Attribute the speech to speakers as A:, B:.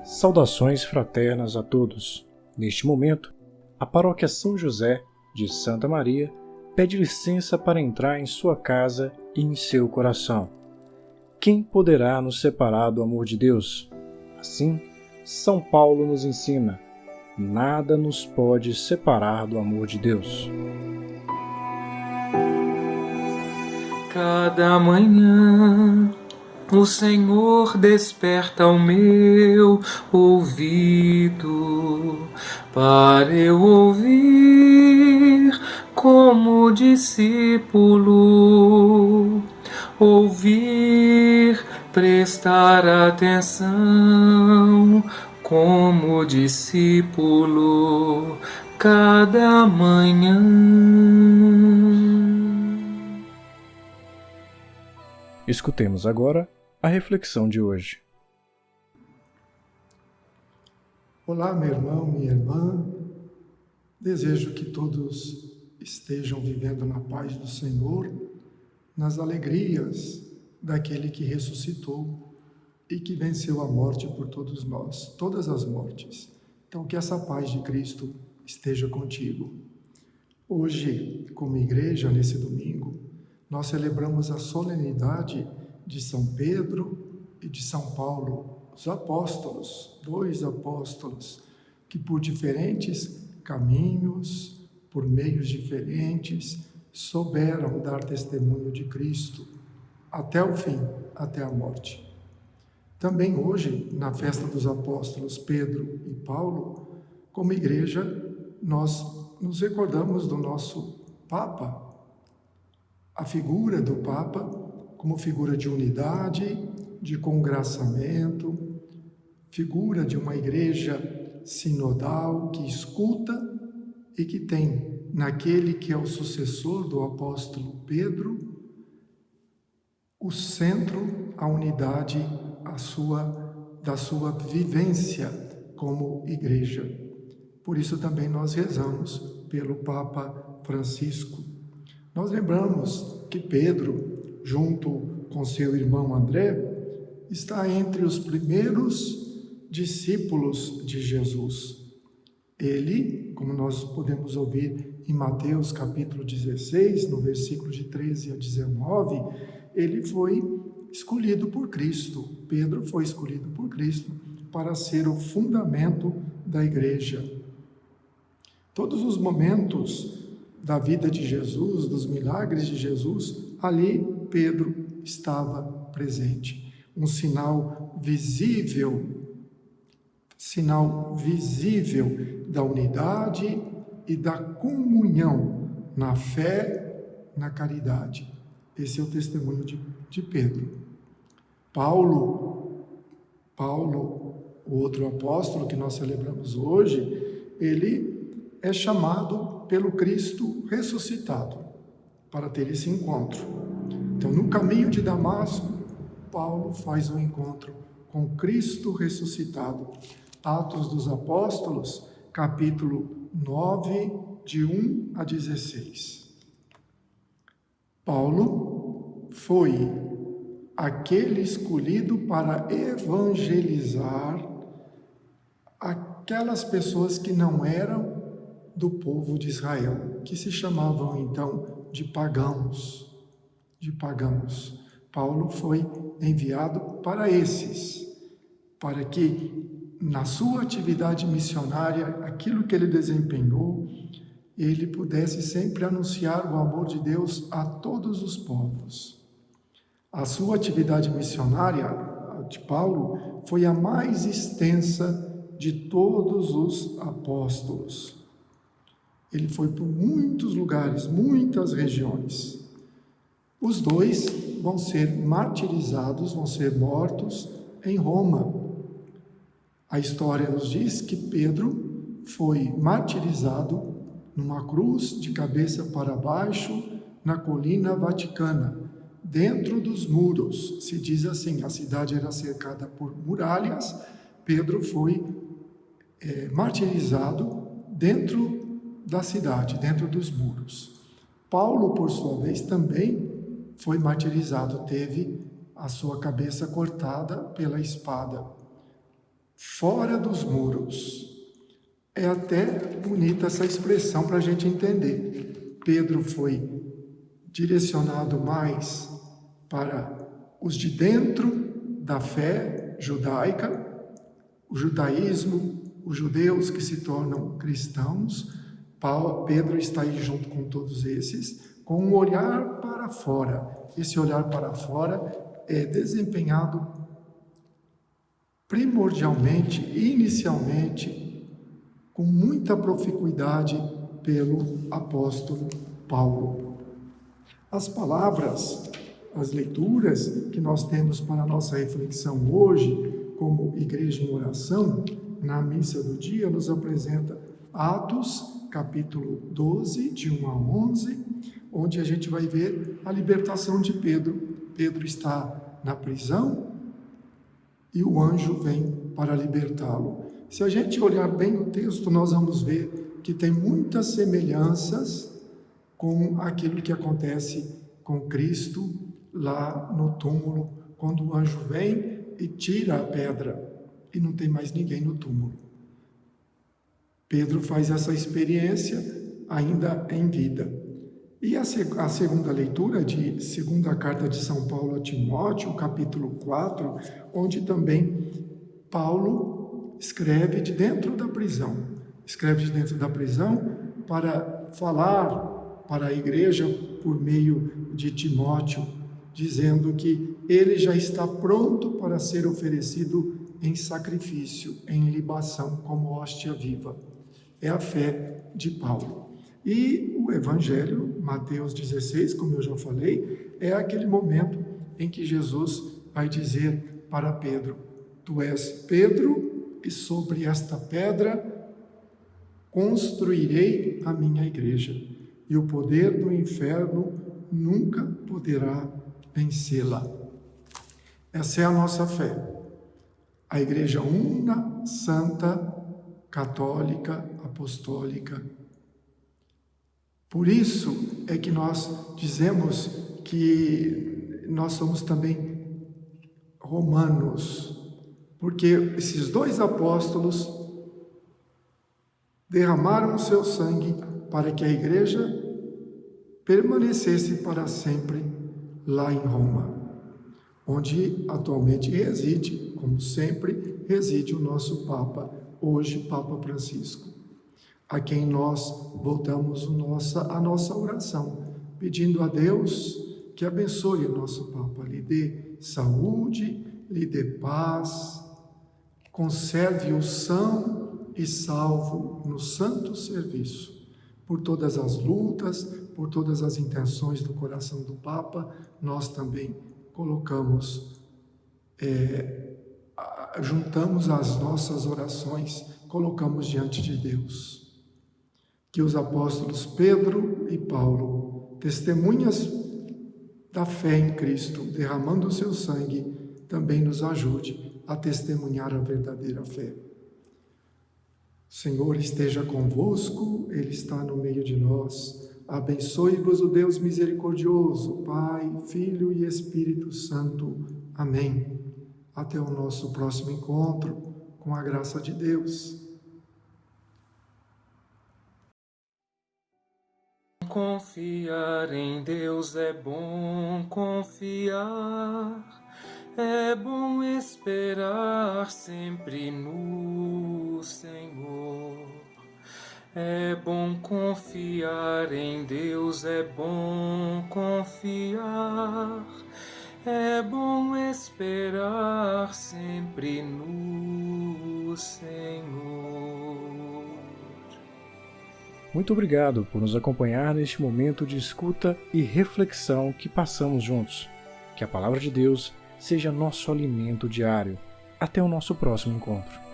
A: Saudações fraternas a todos. Neste momento, a Paróquia São José de Santa Maria pede licença para entrar em sua casa e em seu coração. Quem poderá nos separar do amor de Deus? Assim, São Paulo nos ensina: nada nos pode separar do amor de Deus.
B: Cada manhã o Senhor desperta o meu ouvido para eu ouvir como discípulo, ouvir, prestar atenção como discípulo cada manhã.
A: Escutemos agora a reflexão de hoje.
C: Olá, meu irmão, minha irmã. Desejo que todos estejam vivendo na paz do Senhor, nas alegrias daquele que ressuscitou e que venceu a morte por todos nós, todas as mortes. Então, que essa paz de Cristo esteja contigo. Hoje, como igreja, nesse domingo, nós celebramos a solenidade de São Pedro e de São Paulo, os apóstolos, dois apóstolos, que por diferentes caminhos, por meios diferentes, souberam dar testemunho de Cristo até o fim, até a morte. Também hoje, na festa dos apóstolos Pedro e Paulo, como igreja, nós nos recordamos do nosso Papa, a figura do Papa como figura de unidade, de congraçamento, figura de uma igreja sinodal que escuta e que tem naquele que é o sucessor do apóstolo Pedro o centro, a unidade da sua vivência como igreja. Por isso também nós rezamos pelo Papa Francisco. Nós lembramos que Pedro, junto com seu irmão André, está entre os primeiros discípulos de Jesus. Ele, como nós podemos ouvir em Mateus capítulo 16, no versículo de 13 a 19, ele foi escolhido por Cristo. Pedro foi escolhido por Cristo para ser o fundamento da igreja. Todos os momentos da vida de Jesus, dos milagres de Jesus, ali Pedro estava presente. Um sinal visível da unidade e da comunhão na fé, na caridade. Esse é o testemunho de Pedro. Paulo, o outro apóstolo que nós celebramos hoje, ele é chamado pelo Cristo ressuscitado para ter esse encontro. Então, no caminho de Damasco, Paulo faz um encontro com Cristo ressuscitado. Atos dos Apóstolos, capítulo 9, de 1 a 16. Paulo foi aquele escolhido para evangelizar aquelas pessoas que não eram do povo de Israel, que se chamavam então de pagãos. Paulo foi enviado para esses, para que na sua atividade missionária, aquilo que ele desempenhou, ele pudesse sempre anunciar o amor de Deus a todos os povos. A sua atividade missionária de Paulo foi a mais extensa de todos os apóstolos. Ele foi por muitos lugares, muitas regiões. Os dois vão ser martirizados, vão ser mortos em Roma. A história nos diz que Pedro foi martirizado numa cruz de cabeça para baixo na colina Vaticana, dentro dos muros. Se diz assim, a cidade era cercada por muralhas, Pedro foi martirizado dentro da cidade, dentro dos muros. Paulo, por sua vez, também foi martirizado, teve a sua cabeça cortada pela espada. fora dos muros. É até bonita essa expressão para a gente entender. Pedro foi direcionado mais para os de dentro da fé judaica, o judaísmo, os judeus que se tornam cristãos. Pedro está aí junto com todos esses, com um olhar para fora. Esse olhar para fora é desempenhado primordialmente, inicialmente, com muita proficuidade pelo apóstolo Paulo. As palavras, as leituras que nós temos para a nossa reflexão hoje, como igreja em oração, na missa do dia, nos apresenta Atos, capítulo 12, de 1 a 11, onde a gente vai ver a libertação de Pedro. Pedro está na prisão e o anjo vem para libertá-lo. Se a gente olhar bem o texto, nós vamos ver que tem muitas semelhanças com aquilo que acontece com Cristo lá no túmulo, quando o anjo vem e tira a pedra e não tem mais ninguém no túmulo. Pedro faz essa experiência ainda em vida. E a segunda leitura de segunda carta de São Paulo a Timóteo, capítulo 4, onde também Paulo escreve de dentro da prisão. Escreve de dentro da prisão para falar para a igreja por meio de Timóteo, dizendo que ele já está pronto para ser oferecido em sacrifício, em libação, como hóstia viva. É a fé de Paulo. E o Evangelho, Mateus 16, como eu já falei, é aquele momento em que Jesus vai dizer para Pedro: tu és Pedro, e sobre esta pedra construirei a minha igreja, e o poder do inferno nunca poderá vencê-la. Essa é a nossa fé. A igreja una, santa, católica, apostólica. Por isso é que nós dizemos que nós somos também romanos, porque esses dois apóstolos derramaram o seu sangue para que a igreja permanecesse para sempre lá em Roma, onde atualmente reside, como sempre, reside o nosso Papa, hoje Papa Francisco, a quem nós voltamos a nossa oração, pedindo a Deus que abençoe o nosso Papa, lhe dê saúde, lhe dê paz, conserve-o são e salvo no santo serviço, por todas as lutas, por todas as intenções do coração do Papa. Nós também colocamos, juntamos as nossas orações, colocamos diante de Deus. Que os apóstolos Pedro e Paulo, testemunhas da fé em Cristo, derramando o seu sangue, também nos ajude a testemunhar a verdadeira fé. O Senhor esteja convosco, Ele está no meio de nós. Abençoe-vos o Deus misericordioso, Pai, Filho e Espírito Santo. Amém. Até o nosso próximo encontro, com a graça de Deus.
B: Confiar em Deus é bom confiar. É bom esperar sempre no Senhor. É bom confiar em Deus, é bom confiar. É bom esperar sempre no Senhor.
A: Muito obrigado por nos acompanhar neste momento de escuta e reflexão que passamos juntos. Que a Palavra de Deus seja nosso alimento diário. Até o nosso próximo encontro.